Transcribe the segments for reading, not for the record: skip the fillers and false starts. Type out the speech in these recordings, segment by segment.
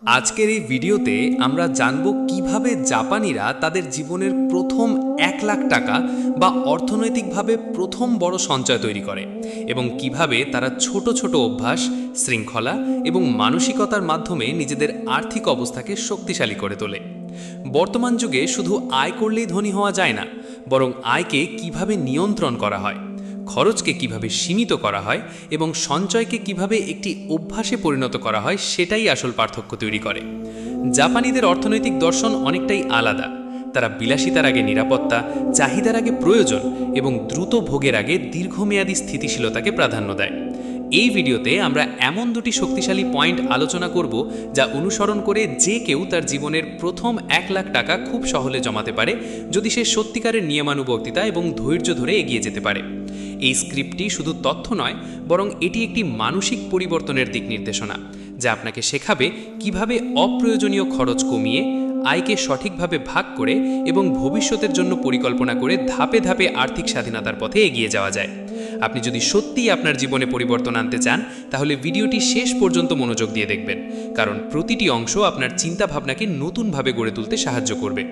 আজকের এই ভিডিওতে আমরা জানব কিভাবে জাপানিরা তাদের জীবনের প্রথম 1 লাখ টাকা বা অর্থনৈতিকভাবে প্রথম বড় সঞ্চয় তৈরি করে এবং কিভাবে তারা ছোট ছোট অভ্যাস, শৃঙ্খলা এবং মানসিকতার মাধ্যমে নিজেদের আর্থিক অবস্থাকে শক্তিশালী করে তোলে। বর্তমান যুগে শুধু আয় করলেই ধনী হওয়া যায় না, বরং আয়কে কিভাবে নিয়ন্ত্রণ করা হয়, খরচকে কিভাবে সীমিত করা হয় এবং সঞ্চয়কে কিভাবে একটি অভ্যাসে পরিণত করা হয় সেটাই আসল পার্থক্য তৈরি করে। জাপানিদের অর্থনৈতিক দর্শন অনেকটাই আলাদা। তারা বিলাসিতার আগে নিরাপত্তা, চাহিদার আগে প্রয়োজন এবং দ্রুত ভোগের আগে দীর্ঘমেয়াদী স্থিতিশীলতাকে প্রাধান্য দেয়। এই ভিডিওতে আমরা এমন দুটি শক্তিশালী পয়েন্ট আলোচনা করব যা অনুসরণ করে যে কেউ তার জীবনের প্রথম 1 লাখ টাকা খুব সহজে জমাতে পারে, যদি সে সত্যিকারের নিয়মানুবর্তিতা এবং ধৈর্য ধরে এগিয়ে যেতে পারে। এই স্ক্রিপ্টটি শুধু তথ্য নয়, বরং এটি একটি মানসিক পরিবর্তনের দিক নির্দেশনা, যা আপনাকে শেখাবে কিভাবে অপ্রয়োজনীয় খরচ কমিয়ে, আয়কে সঠিকভাবে ভাগ করে এবং ভবিষ্যতের জন্য পরিকল্পনা করে ধাপে ধাপে আর্থিক স্বাধীনতার পথে এগিয়ে যাওয়া যায়। আপনি যদি সত্যিই আপনার জীবনে পরিবর্তন আনতে চান, তাহলে ভিডিওটি শেষ পর্যন্ত মনোযোগ দিয়ে দেখবেন, কারণ প্রতিটি অংশ আপনার চিন্তাভাবনাকে নতুনভাবে গড়ে তুলতে সাহায্য করবে।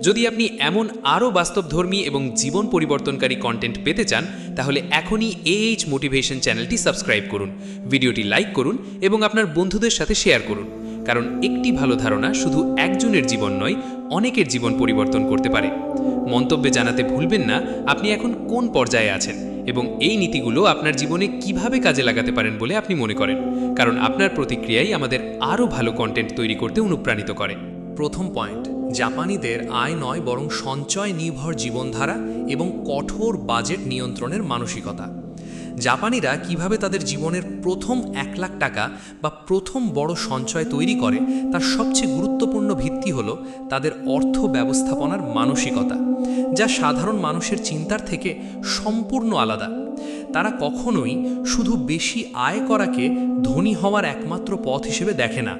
যদি আপনি এমন আরও বাস্তবধর্মী এবং জীবন পরিবর্তনকারী কন্টেন্ট পেতে চান, তাহলে এখনই AH মোটিভেশন চ্যানেলটি সাবস্ক্রাইব করুন, ভিডিওটি লাইক করুন এবং আপনার বন্ধুদের সাথে শেয়ার করুন, কারণ একটি ভালো ধারণা শুধু একজনের জীবন নয়, অনেকের জীবন পরিবর্তন করতে পারে। মন্তব্যে জানাতে ভুলবেন না আপনি এখন কোন পর্যায়ে আছেন এবং এই নীতিগুলো আপনার জীবনে কিভাবে কাজে লাগাতে পারেন বলে আপনি মনে করেন, কারণ আপনার প্রতিক্রিয়াই আমাদের আরও ভালো কন্টেন্ট তৈরি করতে অনুপ্রাণিত করে। প্রথম পয়েন্ট, জাপানিদের আয় নয় বরং সঞ্চয় নির্ভর জীবনধারা এবং কঠোর বাজেট নিয়ন্ত্রণের মানসিকতা। জাপানিরা কিভাবে তাদের জীবনের প্রথম 1 লাখ টাকা বা প্রথম বড় সঞ্চয় তৈরি করে তার সবচেয়ে গুরুত্বপূর্ণ ভিত্তি হল তাদের অর্থ ব্যবস্থাপনার মানসিকতা, যা সাধারণ মানুষের চিন্তার থেকে সম্পূর্ণ আলাদা। তারা কখনোই শুধু বেশি আয় করাকে ধনী হওয়ার একমাত্র পথ হিসেবে দেখে না,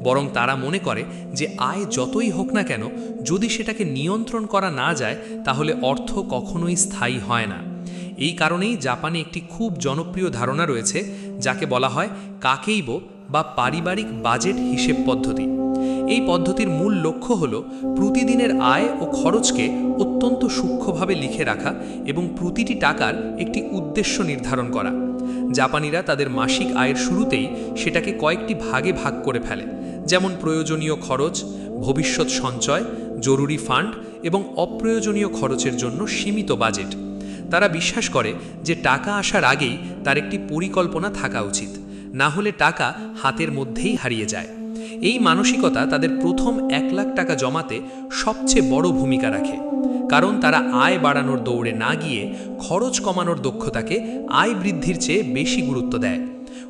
বরং তারা মনে করে যে আয় যতই হোক না কেন, যদি সেটাকে নিয়ন্ত্রণ করা না যায় তাহলে অর্থ কখনোই স্থায়ী হয় না। এই কারণেই জাপানে একটি খুব জনপ্রিয় ধারণা রয়েছে যাকে বলা হয় কাকেইবো বা পারিবারিক বাজেট হিসেব পদ্ধতি। এই পদ্ধতির মূল লক্ষ্য হল প্রতিদিনের আয় ও খরচকে অত্যন্ত সূক্ষ্মভাবে লিখে রাখা এবং প্রতিটি টাকার একটি উদ্দেশ্য নির্ধারণ করা। জাপানিরা তাদের মাসিক আয়ের শুরুতেই সেটাকে কয়েকটি ভাগে ভাগ করে ফেলে, যেমন প্রয়োজনীয় খরচ, ভবিষ্যৎ সঞ্চয়, জরুরি ফান্ড এবং অপ্রয়োজনীয় খরচের জন্য সীমিত বাজেট। তারা বিশ্বাস করে যে টাকা আসার আগেই তার একটি পরিকল্পনা থাকা উচিত, না হলে টাকা হাতের মধ্যেই হারিয়ে যায়। এই মানসিকতা তাদের প্রথম 1 লাখ টাকা জমাতে সবচেয়ে বড় ভূমিকা রাখে, কারণ তারা আয় বাড়ানোর দৌড়ে না গিয়ে খরচ কমানোর দক্ষতাকে আয় বৃদ্ধির চেয়ে বেশি গুরুত্ব দেয়।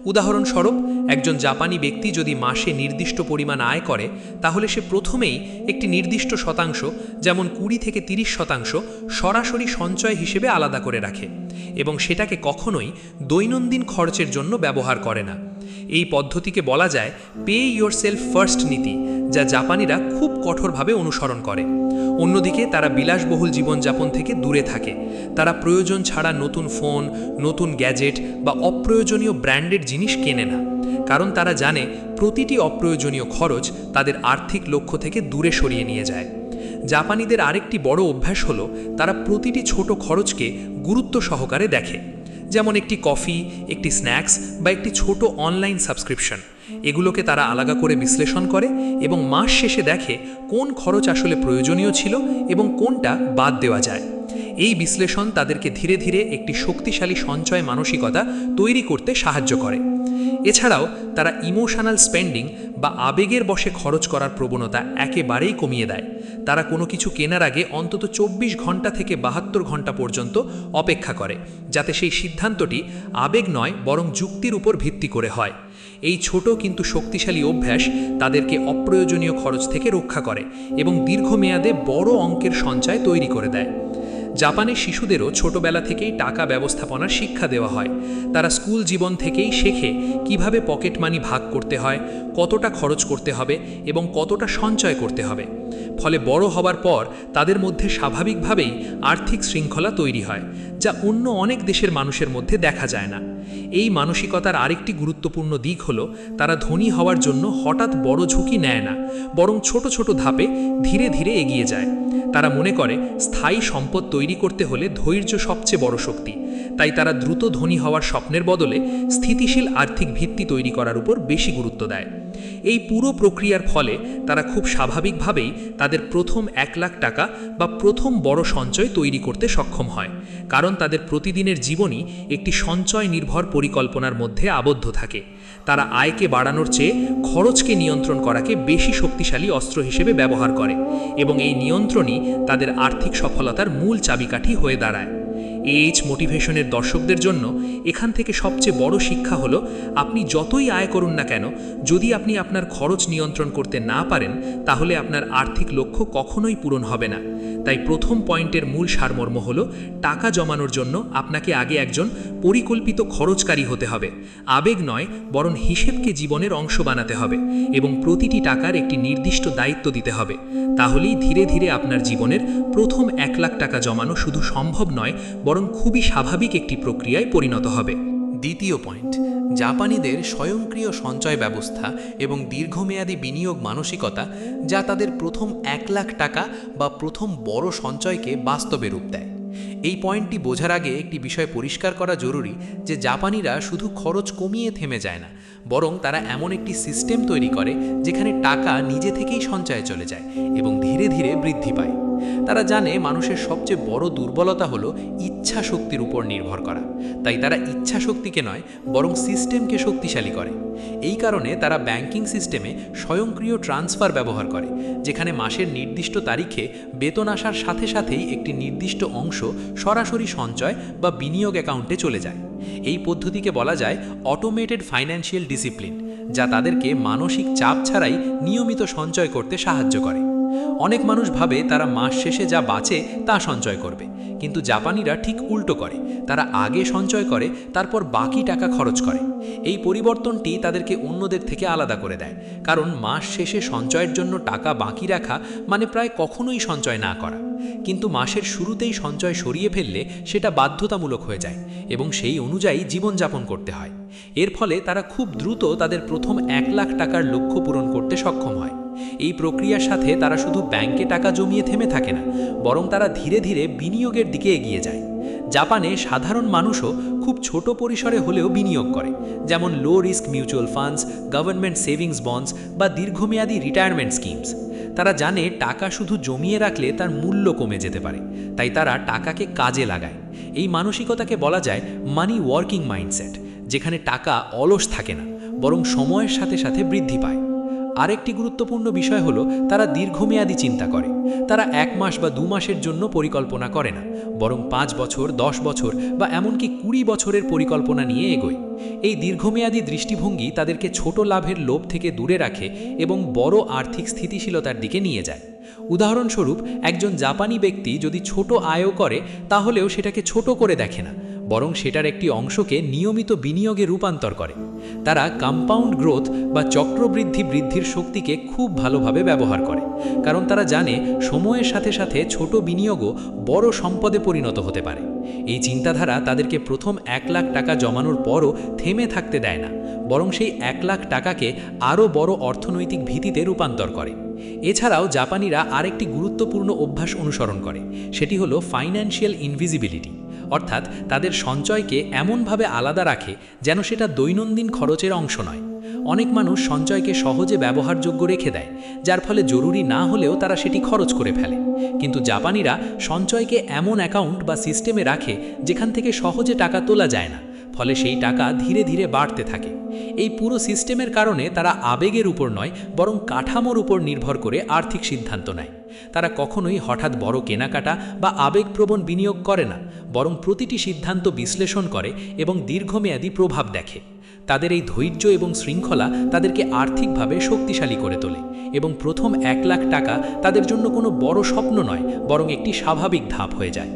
উদাহরণস্বরূপ, একজন জাপানি ব্যক্তি যদি মাসে নির্দিষ্ট পরিমাণ আয় করে, তাহলে সে প্রথমেই একটি নির্দিষ্ট শতাংশ, যেমন 20 থেকে 30% সরাসরি সঞ্চয় হিসেবে আলাদা করে রাখে এবং সেটাকে কখনোই দৈনন্দিন খরচের জন্য ব্যবহার করে না। এই পদ্ধতিকে বলা যায় পে ইয়োরসেলফ ফার্স্ট নীতি, যা জাপানিরা খুব কঠোরভাবে অনুসরণ করে। অন্যদিকে তারা বিলাসবহুল জীবনযাপন থেকে দূরে থাকে। তারা প্রয়োজন ছাড়া নতুন ফোন, নতুন গ্যাজেট বা অপ্রয়োজনীয় ব্র্যান্ডেড জিনিস কেনে না, কারণ তারা জানে প্রতিটি অপ্রয়োজনীয় খরচ তাদের আর্থিক লক্ষ্য থেকে দূরে সরিয়ে নিয়ে যায়। জাপানিদের আরেকটি বড় অভ্যাস হলো তারা প্রতিটি ছোট খরচকে গুরুত্ব সহকারে দেখে, যেমন একটি কফি, একটি স্ন্যাক্স বা একটি ছোট অনলাইন সাবস্ক্রিপশন। এগুলোকে তারা আলাদা করে বিশ্লেষণ করে এবং মাস শেষে দেখে কোন খরচ আসলে প্রয়োজনীয় ছিল এবং কোনটা বাদ দেওয়া যায়। এই বিশ্লেষণ তাদেরকে ধীরে ধীরে একটি শক্তিশালী সঞ্চয় মানসিকতা তৈরি করতে সাহায্য করে। এছাড়াও তারা ইমোশনাল স্পেন্ডিং বা আবেগের বশে খরচ করার প্রবণতা একেবারেই কমিয়ে দেয়। তারা কোনো কিছু কেনার আগে অন্তত 24 ঘন্টা থেকে 72 ঘন্টা পর্যন্ত অপেক্ষা করে, যাতে সেই সিদ্ধান্তটি আবেগ নয় বরং যুক্তির উপর ভিত্তি করে হয়। এই ছোট কিন্তু শক্তিশালী অভ্যাস তাদেরকে অপ্রয়োজনীয় খরচ থেকে রক্ষা করে এবং দীর্ঘমেয়াদে বড় অঙ্কের সঞ্চয় তৈরি করে দেয়। জাপানের শিশুদেরও ছোটবেলা থেকেই টাকা ব্যবস্থাপনার শিক্ষা দেওয়া হয়। তারা স্কুল জীবন থেকেই শেখে কিভাবে পকেট মানি ভাগ করতে হয়, কতটা খরচ করতে হবে এবং কতটা সঞ্চয় করতে হবে। ফলে বড় হবার পর তাদের মধ্যে স্বাভাবিকভাবেই আর্থিক শৃঙ্খলা তৈরি হয়, যা অন্য অনেক দেশের মানুষের মধ্যে দেখা যায় না। এই মানসিকতার আরেকটি গুরুত্বপূর্ণ দিক হলো তারা ধনী হওয়ার জন্য হঠাৎ বড় ঝুঁকি নেয় না, বরং ছোট ছোট ধাপে ধীরে ধীরে এগিয়ে যায়। তারা মনে করে স্থায়ী সম্পদ তৈরি করতে হলে ধৈর্য সবচেয়ে বড় শক্তি। তাই তারা দ্রুত ধনী হওয়ার স্বপ্নের বদলে স্থিতিশীল আর্থিক ভিত্তি তৈরি করার উপর বেশি গুরুত্ব দেয়। এই পুরো প্রক্রিয়ার ফলে তারা খুব স্বাভাবিকভাবেই তাদের প্রথম 1 লাখ টাকা বা প্রথম বড় সঞ্চয় তৈরি করতে সক্ষম হয়, কারণ তাদের প্রতিদিনের জীবনই একটি সঞ্চয় নির্ভর পরিকল্পনার মধ্যে আবদ্ধ থাকে। তারা আয়কে বাড়ানোর চেয়ে খরচকে নিয়ন্ত্রণ করাকে বেশি শক্তিশালী অস্ত্র হিসেবে ব্যবহার করে এবং এই নিয়ন্ত্রণই তাদের আর্থিক সফলতার মূল চাবিকাঠি হয়ে দাঁড়ায়। এইচ মোটিভেশনের দর্শকদের জন্য এখান থেকে সবচেয়ে বড় শিক্ষা হলো, আপনি যতই আয় করুন না কেন, যদি আপনি আপনার খরচ নিয়ন্ত্রণ করতে না পারেন, তাহলে আপনার আর্থিক লক্ষ্য কখনোই পূরণ হবে না। তাই প্রথম পয়েন্টের মূল সারমর্ম হলো, টাকা জমানোর জন্য আপনাকে আগে একজন পরিকল্পিত খরচকারী হতে হবে। আবেগ নয়, বরং হিসেবকে জীবনের অংশ বানাতে হবে এবং প্রতিটি টাকার একটি নির্দিষ্ট দায়িত্ব দিতে হবে। তাহলেই ধীরে ধীরে আপনার জীবনের প্রথম 1 লাখ টাকা জমানো শুধু সম্ভব নয়, বরং খুবই স্বাভাবিক একটি প্রক্রিয়ায় পরিণত হবে। দ্বিতীয় পয়েন্ট, জাপানিদের স্বয়ংক্রিয় সঞ্চয় ব্যবস্থা এবং দীর্ঘমেয়াদী বিনিয়োগ মানসিকতা, যা তাদের প্রথম 1 লাখ টাকা বা প্রথম বড় সঞ্চয়কে বাস্তবে রূপ দেয়। এই পয়েন্টটি বোঝার আগে একটি বিষয় পরিষ্কার করা জরুরি যে জাপানিরা শুধু খরচ কমিয়ে থেমে যায় না, বরং তারা এমন একটি সিস্টেম তৈরি করে যেখানে টাকা নিজে থেকেই সঞ্চয়ে চলে যায় এবং ধীরে ধীরে বৃদ্ধি পায়। তারা জানে মানুষের সবচেয়ে বড় দুর্বলতা হলো ইচ্ছা শক্তির উপর নির্ভর করা, তাই তারা ইচ্ছা শক্তিকে নয়, বরং সিস্টেমকে শক্তিশালী করে। এই কারণে তারা ব্যাংকিং সিস্টেমে স্বয়ংক্রিয় ট্রান্সফার ব্যবহার করে, যেখানে মাসের নির্দিষ্ট তারিখে বেতন আসার সাথে সাথেই একটি নির্দিষ্ট অংশ সরাসরি সঞ্চয় বা বিনিয়োগ অ্যাকাউন্টে চলে যায়। এই পদ্ধতিকে বলা যায় অটোমেটেড ফাইন্যান্সিয়াল ডিসিপ্লিন, যা তাদেরকে মানসিক চাপ ছাড়াই নিয়মিত সঞ্চয় করতে সাহায্য করে। অনেক মানুষ ভাবে তারা মাস শেষে যা বাঁচে তা সঞ্চয় করবে, কিন্তু জাপানিরা ঠিক উল্টো করে। তারা আগে সঞ্চয় করে, তারপর বাকি টাকা খরচ করে। এই পরিবর্তনটি তাদেরকে অন্যদের থেকে আলাদা করে দেয়, কারণ মাস শেষে সঞ্চয়ের জন্য টাকা বাকি রাখা মানে প্রায় কখনোই সঞ্চয় না করা। কিন্তু মাসের শুরুতেই সঞ্চয় সরিয়ে ফেললে সেটা বাধ্যতামূলক হয়ে যায় এবং সেই অনুযায়ী জীবনযাপন করতে হয়। এর ফলে তারা খুব দ্রুত তাদের প্রথম 1 লাখ টাকার লক্ষ্য পূরণ করতে সক্ষম হয়। এই প্রক্রিয়ার সাথে তারা শুধু ব্যাংকে টাকা জমিয়ে থেমে থাকে না, বরং তারা ধীরে ধীরে বিনিয়োগের দিকে এগিয়ে যায়। জাপানে সাধারণ মানুষও খুব ছোট পরিসরে হলেও বিনিয়োগ করে, যেমন low risk mutual funds, government savings bonds বা দীর্ঘমেয়াদী রিটায়ারমেন্ট স্কিমস। তারা জানে টাকা শুধু জমিয়ে রাখলে তার মূল্য কমে যেতে পারে, তাই তারা টাকাকে কাজে লাগায়। এই মানসিকতাকে বলা যায় মানি ওয়ার্কিং মাইন্ডসেট, যেখানে টাকা অলস থাকে না, বরং সময়ের সাথে সাথে বৃদ্ধি পায়। আরেকটি গুরুত্বপূর্ণ বিষয় হলো তারা দীর্ঘমেয়াদী চিন্তা করে। তারা 1 মাস বা 2 মাসের জন্য পরিকল্পনা করে না, বরং 5 বছর, 10 বছর বা এমনকি 20 বছরের পরিকল্পনা নিয়ে এগোয়। এই দীর্ঘমেয়াদী দৃষ্টিভঙ্গি তাদেরকে ছোট লাভের লোভ থেকে দূরে রাখে এবং বড় আর্থিক স্থিতিশীলতার দিকে নিয়ে যায়। উদাহরণস্বরূপ, একজন জাপানি ব্যক্তি যদি ছোট আয়ও করে, তাহলেও সেটাকে ছোট করে দেখে না, বরং সেটার একটি অংশকে নিয়মিত বিনিয়োগে রূপান্তর করে। তারা কম্পাউন্ড গ্রোথ বা চক্রবৃদ্ধির শক্তিকে খুব ভালোভাবে ব্যবহার করে, কারণ তারা জানে সময়ের সাথে সাথে ছোট বিনিয়োগও বড় সম্পদে পরিণত হতে পারে। এই চিন্তাধারা তাদেরকে প্রথম 1 লাখ টাকা জমানোর পরও থেমে থাকতে দেয় না, বরং সেই 1 লাখ টাকাকে আরও বড় অর্থনৈতিক ভিত্তিতে রূপান্তর করে। এছাড়াও জাপানিরা আরেকটি গুরুত্বপূর্ণ অভ্যাস অনুসরণ করে, সেটি হলো ফাইন্যান্সিয়াল ইনভিজিবিলিটি, অর্থাৎ তাদের সঞ্চয়কে এমনভাবে আলাদা রাখে যেন সেটা দৈনন্দিন খরচের অংশ নয়। অনেক মানুষ সঞ্চয়কে সহজে ব্যবহারযোগ্য রেখে দেয়, যার ফলে জরুরি না হলেও তারা সেটি খরচ করে ফেলে। কিন্তু জাপানিরা সঞ্চয়কে এমন অ্যাকাউন্ট বা সিস্টেমে রাখে যেখান থেকে সহজে টাকা তোলা যায় না, ফলে সেই টাকা ধীরে ধীরে বাড়তে থাকে। এই পুরো সিস্টেমের কারণে তারা আবেগের উপর নয়, বরং কাঠামোর উপর নির্ভর করে আর্থিক সিদ্ধান্ত নেয়। তারা কখনোই হঠাৎ বড় কেনাকাটা বা আবেগপ্রবণ বিনিয়োগ করে না, বরং প্রতিটি সিদ্ধান্ত বিশ্লেষণ করে এবং দীর্ঘমেয়াদী প্রভাব দেখে। তাদের এই ধৈর্য এবং শৃঙ্খলা তাদেরকে আর্থিকভাবে শক্তিশালী করে তোলে এবং প্রথম 1 লাখ টাকা তাদের জন্য কোনো বড় স্বপ্ন নয়, বরং একটি স্বাভাবিক ধাপ হয়ে যায়।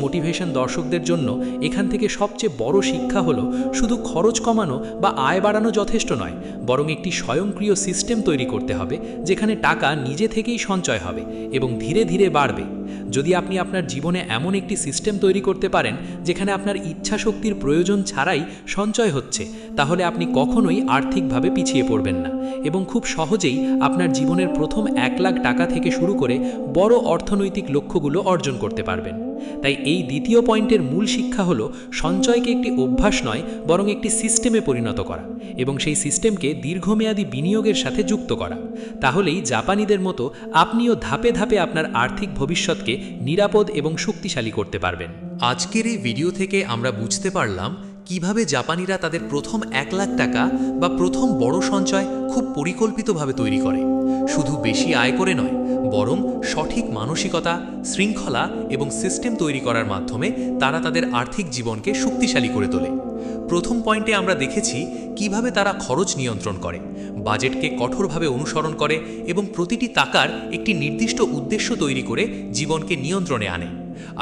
মোটিভেশন দর্শকদের জন্য এখান থেকে সবচেয়ে বড় শিক্ষা হলো শুধু খরচ কমানো বা আয় বাড়ানো যথেষ্ট নয়, বরং একটি স্বয়ংক্রিয় সিস্টেম তৈরি করতে হবে যেখানে টাকা নিজে থেকেই সঞ্চয় হবে এবং ধীরে ধীরে বাড়বে। যদি আপনি আপনার জীবনে এমন একটি সিস্টেম তৈরি করতে পারেন যেখানে আপনার ইচ্ছাশক্তির প্রয়োজন ছাড়াই সঞ্চয় হচ্ছে, তাহলে আপনি কখনোই আর্থিকভাবে পিছিয়ে পড়বেন না এবং খুব সহজেই আপনার জীবনের প্রথম 1 লাখ টাকা থেকে শুরু করে বড় অর্থনৈতিক লক্ষ্যগুলো অর্জন করতে পারবেন। তাই এই দ্বিতীয় পয়েন্টের মূল শিক্ষা হলো সঞ্চয়কে একটি অভ্যাস নয়, বরং একটি সিস্টেমে পরিণত করা এবং সেই সিস্টেমকে দীর্ঘমেয়াদী বিনিয়োগের সাথে যুক্ত করা। তাহলেই জাপানিদের মতো আপনিও ধাপে ধাপে আপনার আর্থিক ভবিষ্যৎকে নিরাপদ এবং শক্তিশালী করতে পারবেন। আজকের এই ভিডিও থেকে আমরা বুঝতে পারলাম কিভাবে জাপানিরা তাদের প্রথম 1 লাখ টাকা বা প্রথম বড় সঞ্চয় খুব পরিকল্পিতভাবে তৈরি করে। শুধু বেশি আয় করে নয়, বরং সঠিক মানসিকতা, শৃঙ্খলা এবং সিস্টেম তৈরি করার মাধ্যমে তারা তাদের আর্থিক জীবনকে শক্তিশালী করে তোলে। প্রথম পয়েন্টে আমরা দেখেছি কিভাবে তারা খরচ নিয়ন্ত্রণ করে, বাজেটকে কঠোরভাবে অনুসরণ করে এবং প্রতিটি টাকার একটি নির্দিষ্ট উদ্দেশ্য তৈরি করে জীবনকে নিয়ন্ত্রণে আনে।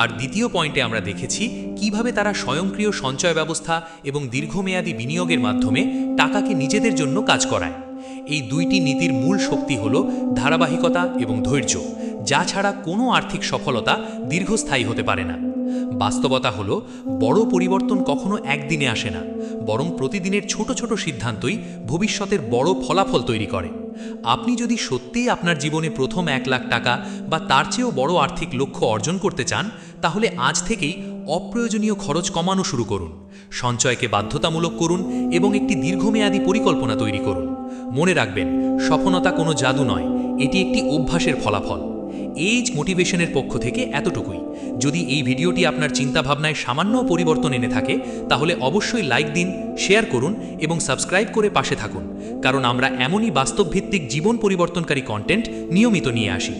আর দ্বিতীয় পয়েন্টে আমরা দেখেছি কিভাবে তারা স্বয়ংক্রিয় সঞ্চয় ব্যবস্থা এবং দীর্ঘমেয়াদী বিনিয়োগের মাধ্যমে টাকাকে নিজেদের জন্য কাজ করায়। এই দুইটি নীতির মূল শক্তি হল ধারাবাহিকতা এবং ধৈর্য, যা ছাড়া কোনো আর্থিক সফলতা দীর্ঘস্থায়ী হতে পারে না। বাস্তবতা হলো বড় পরিবর্তন কখনো একদিনে আসে না, বরং প্রতিদিনের ছোট ছোট সিদ্ধান্তই ভবিষ্যতের বড় ফলাফল তৈরি করে। আপনি যদি সত্যিই আপনার জীবনে প্রথম 1 লাখ টাকা বা তার চেয়েও বড় আর্থিক লক্ষ্য অর্জন করতে চান, তাহলে আজ থেকেই অপ্রয়োজনীয় খরচ কমানো শুরু করুন, সঞ্চয়কে বাধ্যতামূলক করুন এবং একটি দীর্ঘমেয়াদী পরিকল্পনা তৈরি করুন। মনে রাখবেন, সফলতা কোনো জাদু নয়, এটি একটি অভ্যাসের ফলাফল। এজ মোটিভেশনের পক্ষ থেকে এতটুকুই। যদি এই ভিডিওটি আপনার চিন্তাভাবনায় সামান্য পরিবর্তন এনে থাকে, তাহলে অবশ্যই লাইক দিন, শেয়ার করুন এবং সাবস্ক্রাইব করে পাশে থাকুন, কারণ আমরা এমনই বাস্তবভিত্তিক জীবন পরিবর্তনকারী কন্টেন্ট নিয়মিত নিয়ে আসি।